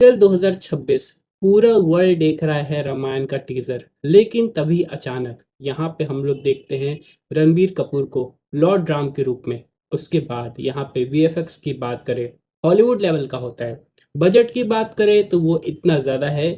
अप्रैल 2026 पूरा वर्ल्ड देख रहा है रामायण का टीजर। लेकिन तभी अचानक यहाँ पे हम लोग देखते हैं रणबीर कपूर को लॉर्ड राम के रूप में। उसके बाद यहाँ पे वीएफएक्स की बात करें, हॉलीवुड लेवल का होता है। बजट की बात करें तो वो इतना ज़्यादा है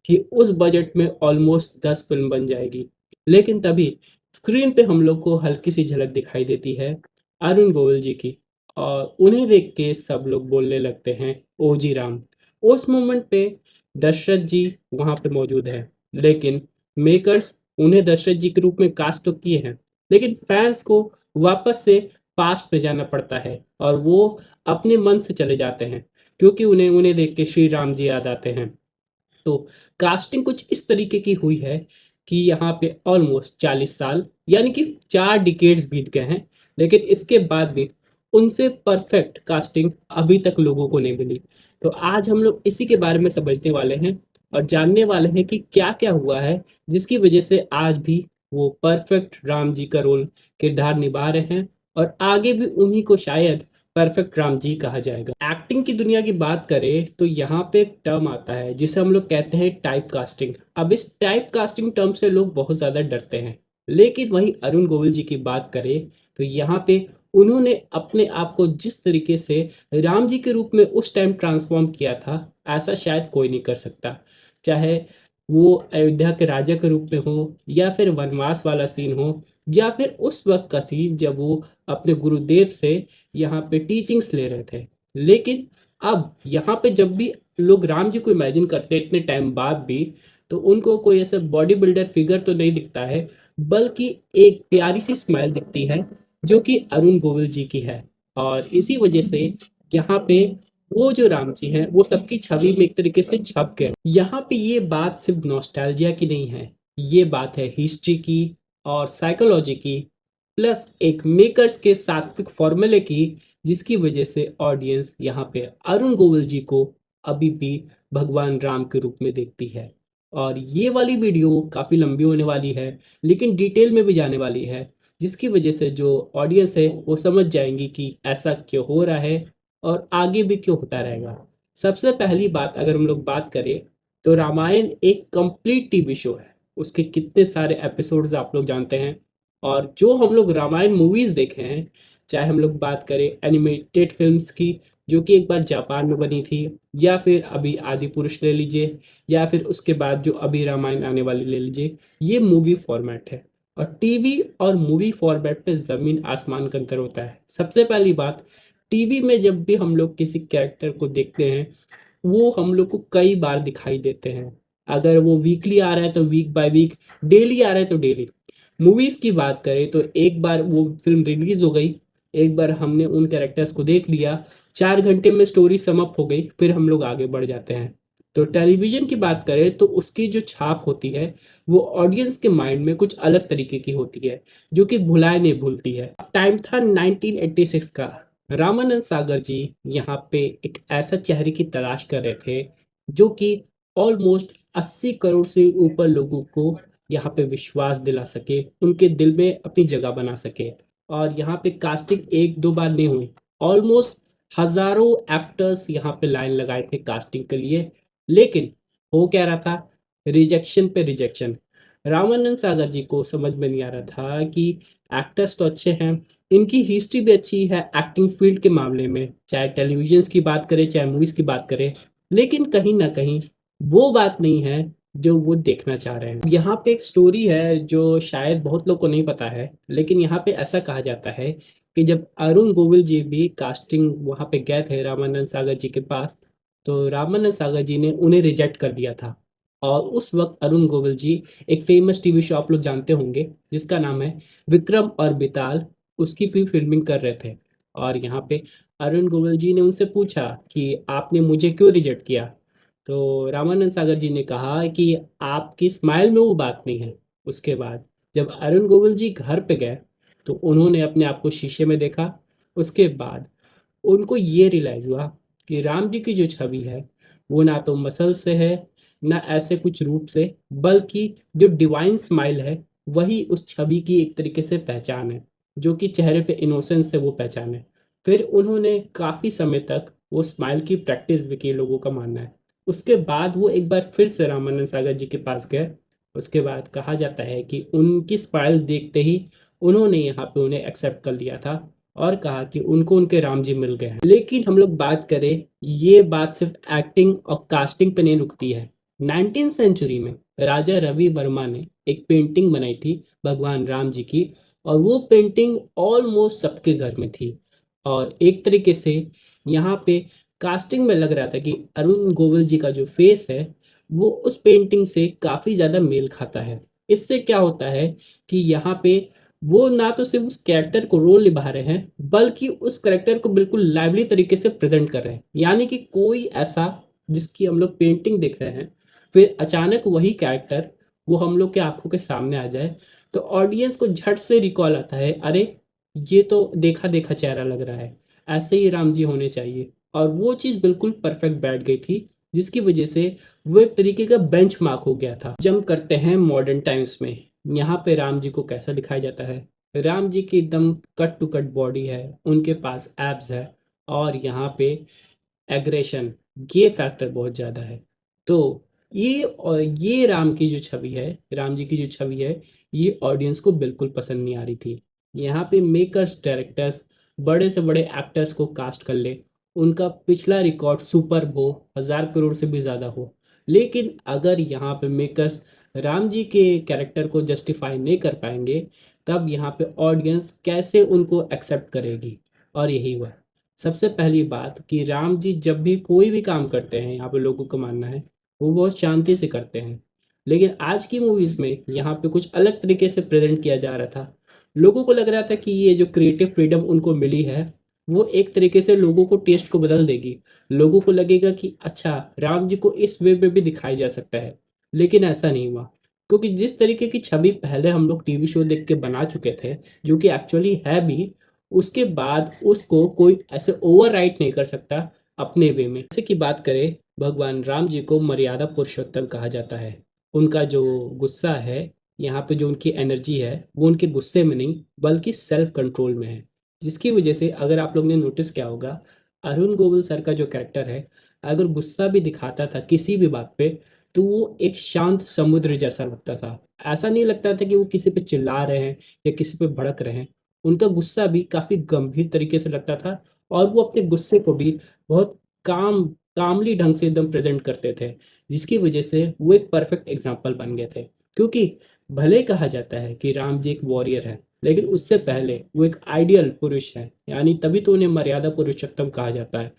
कि उस बजट में ऑलमोस्ट 10 फिल्म बन जाएगी। लेकिन तभी स्क्रीन पे हम लोग को हल्की सी झलक दिखाई देती है अरुण गोविल जी की, और उन्हें देख के सब लोग बोलने लगते हैं ओजी राम। उस मोमेंट पे दशरथ जी वहाँ पे मौजूद हैं, लेकिन मेकर्स उन्हें दशरथ जी के रूप में कास्ट तो किए हैं, लेकिन फैंस को वापस से पास्ट में जाना पड़ता है और वो अपने मन से चले जाते हैं, क्योंकि उन्हें उन्हें देख के श्री राम जी याद आते हैं। तो कास्टिंग कुछ इस तरीके की हुई है कि यहाँ पे ऑलमोस्ट 40 साल यानी कि 4 डिकेड्स बीत गए हैं, लेकिन इसके बाद भी उनसे परफेक्ट कास्टिंग अभी तक लोगों को नहीं मिली। तो आज हम लोग इसी के बारे में समझने वाले हैं और जानने वाले हैं कि क्या क्या हुआ है जिसकी वजह से आज भी वो परफेक्ट राम जी का रोल किरदार निभा रहे हैं, और आगे भी उन्हीं को शायद परफेक्ट राम जी कहा जाएगा। एक्टिंग की दुनिया की बात करें तो यहाँ पे एक टर्म आता है जिसे हम लोग कहते हैं टाइप कास्टिंग। अब इस टाइप कास्टिंग टर्म से लोग बहुत ज़्यादा डरते हैं, लेकिन वहीं अरुण गोविल जी की बात करें तो यहाँ पे उन्होंने अपने आप को जिस तरीके से राम जी के रूप में उस टाइम ट्रांसफॉर्म किया था, ऐसा शायद कोई नहीं कर सकता। चाहे वो अयोध्या के राजा के रूप में हो, या फिर वनवास वाला सीन हो, या फिर उस वक्त का सीन जब वो अपने गुरुदेव से यहाँ पे टीचिंग्स ले रहे थे। लेकिन अब यहाँ पे जब भी लोग राम जी को इमेजिन करते हैं इतने टाइम बाद भी, तो उनको कोई ऐसा बॉडी बिल्डर फिगर तो नहीं दिखता है, बल्कि एक प्यारी सी स्माइल दिखती है जो कि अरुण गोविल जी की है। और इसी वजह से यहाँ पे वो जो राम जी हैं वो सबकी छवि में एक तरीके से छप गए। यहाँ पे ये बात सिर्फ नॉस्टैल्जिया की नहीं है, ये बात है हिस्ट्री की और साइकोलॉजी की, प्लस एक मेकर्स के सात्विक फॉर्मूले की, जिसकी वजह से ऑडियंस यहाँ पे अरुण गोविल जी को अभी भी भगवान राम के रूप में देखती है। और ये वाली वीडियो काफ़ी लंबी होने वाली है, लेकिन डिटेल में भी जाने वाली है, जिसकी वजह से जो ऑडियंस है वो समझ जाएंगी कि ऐसा क्यों हो रहा है और आगे भी क्यों होता रहेगा। सबसे पहली बात अगर हम लोग बात करें तो रामायण एक कंप्लीट टीवी शो है। उसके कितने सारे एपिसोड्स आप लोग जानते हैं। और जो हम लोग रामायण मूवीज़ देखे हैं, चाहे हम लोग बात करें एनिमेटेड फिल्म्स की जो कि एक बार जापान में बनी थी, या फिर अभी आदि पुरुष ले लीजिए, या फिर उसके बाद जो अभी रामायण आने वाली ले लीजिए, ये मूवी फॉर्मेट है। और टीवी और मूवी फॉर्मेट पे ज़मीन आसमान का अंतर होता है। सबसे पहली बात, टीवी में जब भी हम लोग किसी कैरेक्टर को देखते हैं वो हम लोग को कई बार दिखाई देते हैं। अगर वो वीकली आ रहा है तो वीक बाय वीक, डेली आ रहा है तो डेली। मूवीज़ की बात करें तो एक बार वो फ़िल्म रिलीज़ हो गई, एक बार हमने उन कैरेक्टर्स को देख लिया, 4 घंटे में स्टोरी सम अप हो गई, फिर हम लोग आगे बढ़ जाते हैं। तो टेलीविज़न की बात करें तो उसकी जो छाप होती है, वो ऑडियंस के माइंड में कुछ अलग तरीके की होती है, जो कि भुलाए नहीं भूलती है। टाइम था 1986 का। रामानंद सागर जी यहाँ पे एक ऐसा चेहरे की तलाश कर रहे थे जो कि ऑलमोस्ट 80 करोड़ से ऊपर लोगों को यहाँ पे विश्वास दिला सके, उनके दिल में अपनी जगह बना सके। और यहाँ पे कास्टिंग एक दो बार नहीं हुई, ऑलमोस्ट हजारों एक्टर्स यहाँ पे लाइन लगाए थे कास्टिंग के लिए। लेकिन हो क्या रहा था, रिजेक्शन पे रिजेक्शन। रामानंद सागर जी को समझ में नहीं आ रहा था कि एक्टर्स तो अच्छे हैं, इनकी हिस्ट्री भी अच्छी है एक्टिंग फील्ड के मामले में, चाहे टेलीविजन की बात करें चाहे मूवीज़ की बात करें, लेकिन कहीं ना कहीं वो बात नहीं है जो वो देखना चाह रहे हैं। यहाँ पे एक स्टोरी है जो शायद बहुत लोग को नहीं पता है, लेकिन यहाँ पे ऐसा कहा जाता है कि जब अरुण गोविल जी भी कास्टिंग वहाँ पे गए थे रामानंद सागर जी के पास, तो रामानंद सागर जी ने उन्हें रिजेक्ट कर दिया था। और उस वक्त अरुण गोविल जी एक फेमस टीवी शो आप लोग जानते होंगे जिसका नाम है विक्रम और बेताल, उसकी फिल्मिंग कर रहे थे। और यहाँ पे अरुण गोविल जी ने उनसे पूछा कि आपने मुझे क्यों रिजेक्ट किया। तो रामानंद सागर जी ने कहा कि आपकी स्माइल में वो बात नहीं है। उसके बाद जब अरुण गोविल जी घर पे गए तो उन्होंने अपने आप को शीशे में देखा। उसके बाद उनको ये रियलाइज़ हुआ कि राम जी की जो छवि है वो ना तो मसल से है, ना ऐसे कुछ रूप से, बल्कि जो डिवाइन स्माइल है वही उस छवि की एक तरीके से पहचान है, जो कि चेहरे पे इनोसेंस से वो पहचान है। फिर उन्होंने काफ़ी समय तक वो स्माइल की प्रैक्टिस भी की, लोगों का मानना है। उसके बाद वो एक बार फिर से रामानंद सागर जी के पास गए। उसके बाद कहा जाता है कि उनकी स्माइल देखते ही उन्होंने यहाँ पे उन्हें एक्सेप्ट कर लिया था और कहा कि उनको उनके राम जी मिल गए हैं। लेकिन हम लोग बात करें, ये बात सिर्फ एक्टिंग और कास्टिंग पे नहीं रुकती है। 19th सेंचुरी में राजा रवि वर्मा ने एक पेंटिंग बनाई थी भगवान राम जी की, और वो पेंटिंग ऑलमोस्ट सबके घर में थी। और एक तरीके से यहाँ पे कास्टिंग में लग रहा था कि अरुण गोविल जी का जो फेस है वो उस पेंटिंग से काफ़ी ज़्यादा मेल खाता है। इससे क्या होता है कि यहाँ पे वो ना तो सिर्फ उस कैरेक्टर को रोल निभा रहे हैं, बल्कि उस कैरेक्टर को बिल्कुल लाइवली तरीके से प्रेजेंट कर रहे हैं। यानी कि कोई ऐसा जिसकी हम लोग पेंटिंग देख रहे हैं, फिर अचानक वही कैरेक्टर वो हम लोग के आंखों के सामने आ जाए, तो ऑडियंस को झट से रिकॉल आता है, अरे ये तो देखा देखा चेहरा लग रहा है, ऐसे ही राम जी होने चाहिए। और वो चीज़ बिल्कुल परफेक्ट बैठ गई थी, जिसकी वजह से वो एक तरीके का बेंचमार्क हो गया था। जंप करते हैं मॉडर्न टाइम्स में। यहाँ पे राम जी को कैसा दिखाया जाता है? राम जी की एकदम कट टू कट बॉडी है, उनके पास एब्स है, और यहाँ पे एग्रेशन, ये फैक्टर बहुत ज़्यादा है। तो ये राम की जो छवि है, राम जी की जो छवि है, ये ऑडियंस को बिल्कुल पसंद नहीं आ रही थी। यहाँ पे मेकर्स, डायरेक्टर्स बड़े से बड़े एक्टर्स को कास्ट कर ले, उनका पिछला रिकॉर्ड सुपर हो, 1000 करोड़ से भी ज़्यादा हो, लेकिन अगर यहाँ पे मेकर्स राम जी के कैरेक्टर को जस्टिफाई नहीं कर पाएंगे, तब यहाँ पे ऑडियंस कैसे उनको एक्सेप्ट करेगी? और यही हुआ। सबसे पहली बात कि राम जी जब भी कोई भी काम करते हैं, यहाँ पे लोगों का मानना है, वो बहुत शांति से करते हैं। लेकिन आज की मूवीज़ में यहाँ पे कुछ अलग तरीके से प्रेज़ेंट किया जा रहा था। लोगों को लग रहा था कि ये जो क्रिएटिव फ्रीडम उनको मिली है, वो एक तरीके से लोगों को टेस्ट को बदल देगी। लोगों को लगेगा कि अच्छा, राम जी को इस वे में भी दिखाया जा सकता है। लेकिन ऐसा नहीं हुआ, क्योंकि जिस तरीके की छवि पहले हम लोग टीवी शो देख के बना चुके थे, जो कि एक्चुअली है भी, उसके बाद उसको कोई ऐसे ओवरराइट नहीं कर सकता अपने वे में। जैसे कि बात करें, भगवान राम जी को मर्यादा पुरुषोत्तम कहा जाता है। उनका जो गुस्सा है, यहाँ पे जो उनकी एनर्जी है, वो उनके गुस्से में नहीं बल्कि सेल्फ कंट्रोल में है। जिसकी वजह से अगर आप लोग ने नोटिस किया होगा, अरुण गोविल सर का जो कैरेक्टर है, अगर गुस्सा भी दिखाता था किसी भी बात पे, तो वो एक शांत समुद्र जैसा लगता था। ऐसा नहीं लगता था कि वो किसी पे चिल्ला रहे हैं या किसी पे भड़क रहे हैं। उनका गुस्सा भी काफ़ी गंभीर तरीके से लगता था, और वो अपने गुस्से को भी बहुत कामली ढंग से एकदम प्रेज़ेंट करते थे, जिसकी वजह से वो एक परफेक्ट एग्ज़ाम्पल बन गए थे। क्योंकि भले कहा जाता है कि राम जी एक वॉरियर हैं, लेकिन उससे पहले वो एक आइडियल पुरुष हैं, यानी तभी तो उन्हें मर्यादा पुरुषोत्तम कहा जाता है।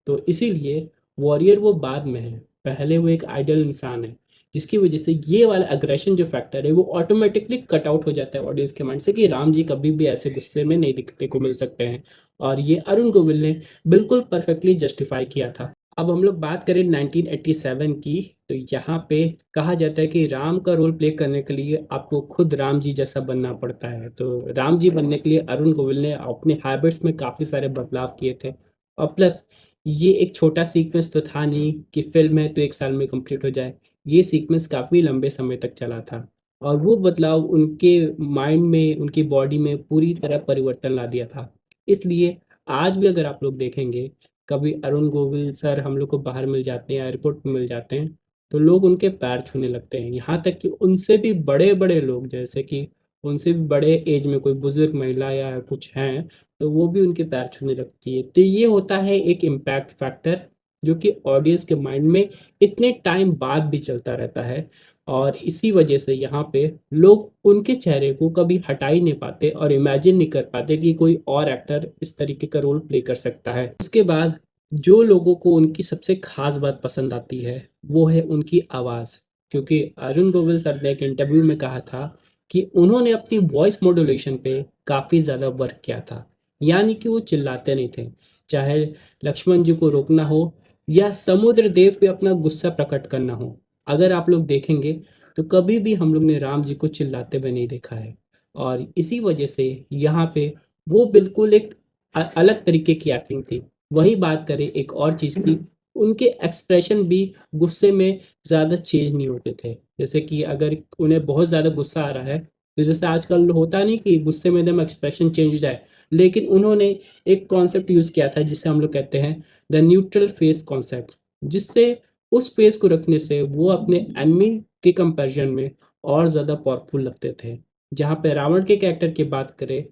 तो इसीलिए वॉरियर वो बाद में है, पहले वो एक आइडियल इंसान है, जिसकी वजह से ये वाला अग्रेशन जो फैक्टर है वो ऑटोमेटिकली कट आउट हो जाता है ऑडियंस के माइंड से कि राम जी कभी भी ऐसे गुस्से में नहीं दिखने को मिल सकते हैं। और ये अरुण गोविल ने बिल्कुल परफेक्टली जस्टिफाई किया था। अब हम लोग बात करें 1987 की, तो यहाँ पे कहा जाता है कि राम का रोल प्ले करने के लिए आपको खुद राम जी जैसा बनना पड़ता है। तो राम जी बनने के लिए अरुण गोविल ने अपने हैबिट्स में काफ़ी सारे बदलाव किए थे, और प्लस ये एक छोटा सीक्वेंस तो था नहीं कि फिल्म है तो 1 साल में कंप्लीट हो जाए। ये सीक्वेंस काफ़ी लंबे समय तक चला था, और वो बदलाव उनके माइंड में, उनकी बॉडी में पूरी तरह परिवर्तन ला दिया था। इसलिए आज भी अगर आप लोग देखेंगे, कभी अरुण गोविल सर हम लोग को बाहर मिल जाते हैं, एयरपोर्ट पे मिल जाते हैं, तो लोग उनके पैर छूने लगते हैं। यहाँ तक कि उनसे भी बड़े-बड़े लोग, जैसे कि उनसे भी बड़े एज में कोई बुज़ुर्ग महिला या कुछ हैं, तो वो भी उनके पैर छूने लगती है। तो ये होता है एक इम्पैक्ट फैक्टर, जो कि ऑडियंस के माइंड में इतने टाइम बाद भी चलता रहता है, और इसी वजह से यहाँ पे लोग उनके चेहरे को कभी हटा ही नहीं पाते और इमेजिन नहीं कर पाते कि कोई और एक्टर इस तरीके का रोल प्ले कर सकता है। उसके बाद जो लोगों को उनकी सबसे खास बात पसंद आती है, वो है उनकी आवाज़। क्योंकि अरुण गोविल सर ने एक इंटरव्यू में कहा था कि उन्होंने अपनी वॉइस मॉड्यूलेशन पे काफ़ी ज़्यादा वर्क किया था। यानी कि वो चिल्लाते नहीं थे, चाहे लक्ष्मण जी को रोकना हो या समुद्र देव पे अपना गुस्सा प्रकट करना हो। अगर आप लोग देखेंगे, तो कभी भी हम लोग ने राम जी को चिल्लाते हुए नहीं देखा है, और इसी वजह से यहाँ पे वो बिल्कुल एक अलग तरीके की एक्टिंग थी। वही बात करें एक और चीज़ की, उनके एक्सप्रेशन भी गुस्से में ज़्यादा चेंज नहीं होते थे। जैसे कि अगर उन्हें बहुत ज़्यादा गुस्सा आ रहा है, तो जैसे आजकल होता नहीं कि गुस्से में एकदम एक्सप्रेशन चेंज हो जाए, लेकिन उन्होंने एक कॉन्सेप्ट यूज़ किया था जिसे हम लोग कहते हैं द न्यूट्रल फेस कॉन्सेप्ट, जिससे उस फेस को रखने से वो अपने एनिमी के कंपैरिजन में और ज़्यादा पावरफुल लगते थे। जहाँ पे रावण के कैरेक्टर की बात करें,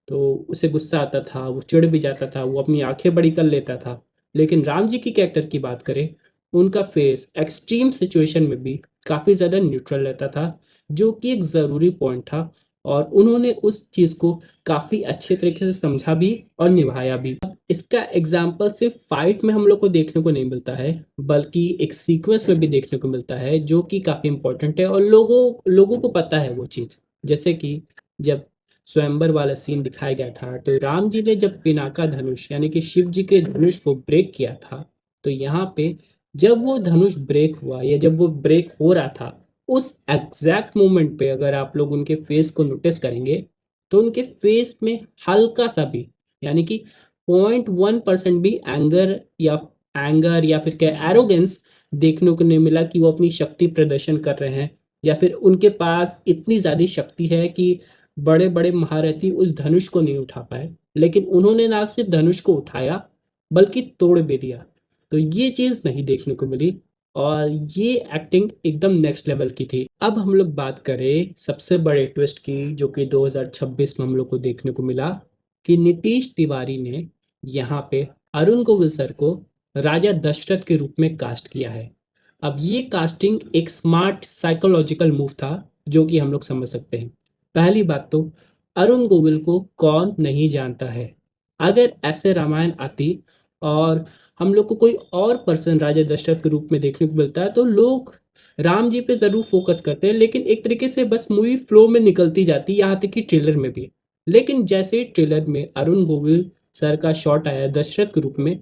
तो उसे गुस्सा आता था, वो चिढ़ भी जाता था, वो अपनी आँखें बड़ी कर लेता था। लेकिन राम जी की कैरेक्टर की बात करें, उनका फेस एक्सट्रीम सिचुएशन में भी काफ़ी ज़्यादा न्यूट्रल रहता था, जो कि एक ज़रूरी पॉइंट था और उन्होंने उस चीज़ को काफ़ी अच्छे तरीके से समझा भी और निभाया भी। इसका एग्ज़ाम्पल सिर्फ़ फाइट में हम लोग को देखने को नहीं मिलता है, बल्कि एक सीक्वेंस में भी देखने को मिलता है, जो कि काफ़ी इम्पोर्टेंट है और लोगों लोगों को पता है वो चीज़। जैसे कि जब स्वयंवर वाला सीन दिखाया गया था, तो राम जी ने जब पिनाका धनुष यानी कि शिव जी के धनुष को ब्रेक किया था, तो यहाँ पे जब वो धनुष ब्रेक हुआ या जब वो ब्रेक हो रहा था, उस एग्ज़ैक्ट मोमेंट पे अगर आप लोग उनके फेस को नोटिस करेंगे, तो उनके फेस में हल्का-सा भी यानी कि 0.1% भी एंगर या फिर क्या एरोगेंस देखने को नहीं मिला कि वो अपनी शक्ति प्रदर्शन कर रहे हैं या फिर उनके पास इतनी ज़्यादा शक्ति है कि बड़े-बड़े महारथी उस धनुष को नहीं उठा पाए। लेकिन उन्होंने ना सिर्फ धनुष को उठाया, बल्कि तोड़ भी दिया। तो ये चीज़ नहीं देखने को मिली और ये एक्टिंग एकदम नेक्स्ट लेवल की थी। अब हम लोग बात करें सबसे बड़े ट्विस्ट की, जो कि 2026 में हम लोग को देखने को मिला कि नीतीश तिवारी ने यहाँ पे अरुण गोविल सर को राजा दशरथ के रूप में कास्ट किया है। अब ये कास्टिंग एक स्मार्ट साइकोलॉजिकल मूव था, जो कि हम लोग समझ सकते हैं। पहली बात तो अरुण गोविल को कौन नहीं जानता है। अगर ऐसे रामायण आती और हम लोग को कोई और पर्सन राजा दशरथ के रूप में देखने को मिलता है, तो लोग राम जी पे ज़रूर फोकस करते हैं, लेकिन एक तरीके से बस मूवी फ्लो में निकलती जाती, यहाँ तक कि ट्रेलर में भी। लेकिन जैसे ही ट्रेलर में अरुण गोविल सर का शॉट आया दशरथ के रूप में,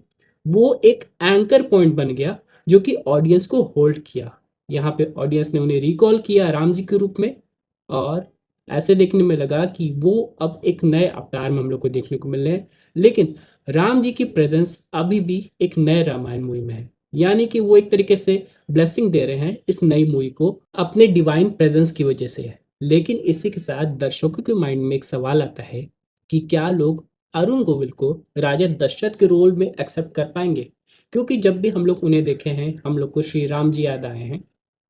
वो एक एंकर पॉइंट बन गया, जो कि ऑडियंस को होल्ड किया। यहाँ पे ऑडियंस ने उन्हें रिकॉल किया राम जी के रूप में और ऐसे देखने में लगा कि वो अब एक नए अवतार में हम लोग को देखने को मिल रहे हैं। लेकिन राम जी की प्रेजेंस अभी भी एक नए रामायण मूवी में है, यानी कि वो एक तरीके से ब्लेसिंग दे रहे हैं इस नई मूवी को अपने डिवाइन प्रेजेंस की वजह से है। लेकिन इसी के साथ दर्शकों के माइंड में एक सवाल आता है कि क्या लोग अरुण गोविल को राजा दशरथ के रोल में एक्सेप्ट कर पाएंगे, क्योंकि जब भी हम लोग उन्हें देखे हैं हम लोग को श्री राम जी याद आए हैं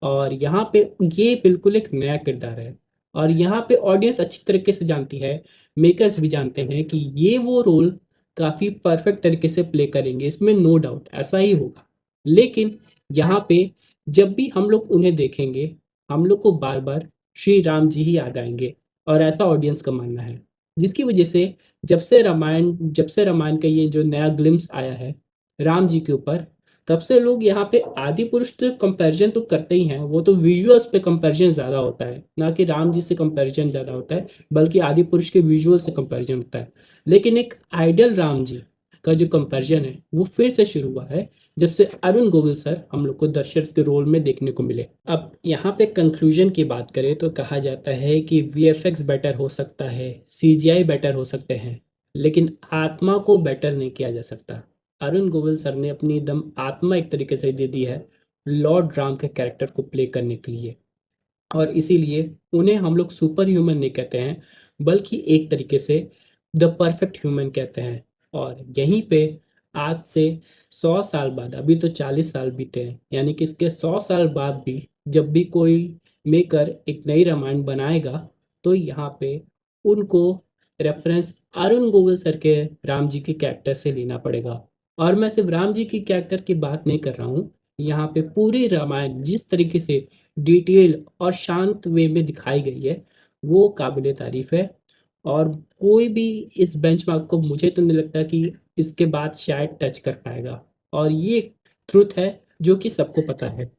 और यहाँ पे ये बिल्कुल एक नया किरदार है और यहाँ पे ऑडियंस अच्छी तरीके से जानती है, मेकर्स भी जानते हैं कि ये वो रोल काफ़ी परफेक्ट तरीके से प्ले करेंगे, इसमें नो डाउट ऐसा ही होगा। लेकिन यहाँ पे जब भी हम लोग उन्हें देखेंगे, हम लोग को बार-बार श्री राम जी ही याद आएँगे और ऐसा ऑडियंस का मानना है। जिसकी वजह से जब से रामायण का ये जो नया ग्लिम्प्स आया है राम जी के ऊपर, तब से लोग यहाँ पे आदि पुरुष से कंपैरिजन तो करते ही हैं, वो तो विजुअल्स पे कंपैरिजन ज़्यादा होता है, ना कि राम जी से कंपैरिजन ज़्यादा होता है, बल्कि आदि पुरुष के विजुअल से कंपैरिजन होता है। लेकिन एक आइडियल राम जी का जो कंपैरिजन है, वो फिर से शुरू हुआ है, जब से अरुण गोविल सर हम लोग को दशरथ के रोल में देखने को मिले। अब यहाँ पे कंक्लूजन की बात करें तो कहा जाता है कि वीएफएक्स बेटर हो सकता है, सीजीआई बेटर हो सकते हैं, लेकिन आत्मा को बेटर नहीं किया जा सकता। अरुण गोविल सर ने अपनी एकदम आत्मा एक तरीके से दे दी है लॉर्ड राम के कैरेक्टर को प्ले करने के लिए और इसीलिए उन्हें हम लोग सुपर ह्यूमन नहीं कहते हैं, बल्कि एक तरीके से द परफेक्ट ह्यूमन कहते हैं। और यहीं पे आज से 100 साल बाद, अभी तो 40 साल बीते हैं, यानी कि इसके 100 साल बाद भी जब भी कोई मेकर एक नई रामायण बनाएगा, तो यहाँ पे उनको रेफरेंस अरुण गोविल सर के राम जी के कैरेक्टर से लेना पड़ेगा। और मैं सिर्फ राम जी की कैरेक्टर की बात नहीं कर रहा हूँ, यहाँ पे पूरी रामायण जिस तरीके से डिटेल और शांत वे में दिखाई गई है, वो काबिल तारीफ़ है और कोई भी इस बेंचमार्क को मुझे तो नहीं लगता कि इसके बाद शायद टच कर पाएगा और ये ट्रुथ है जो कि सबको पता है।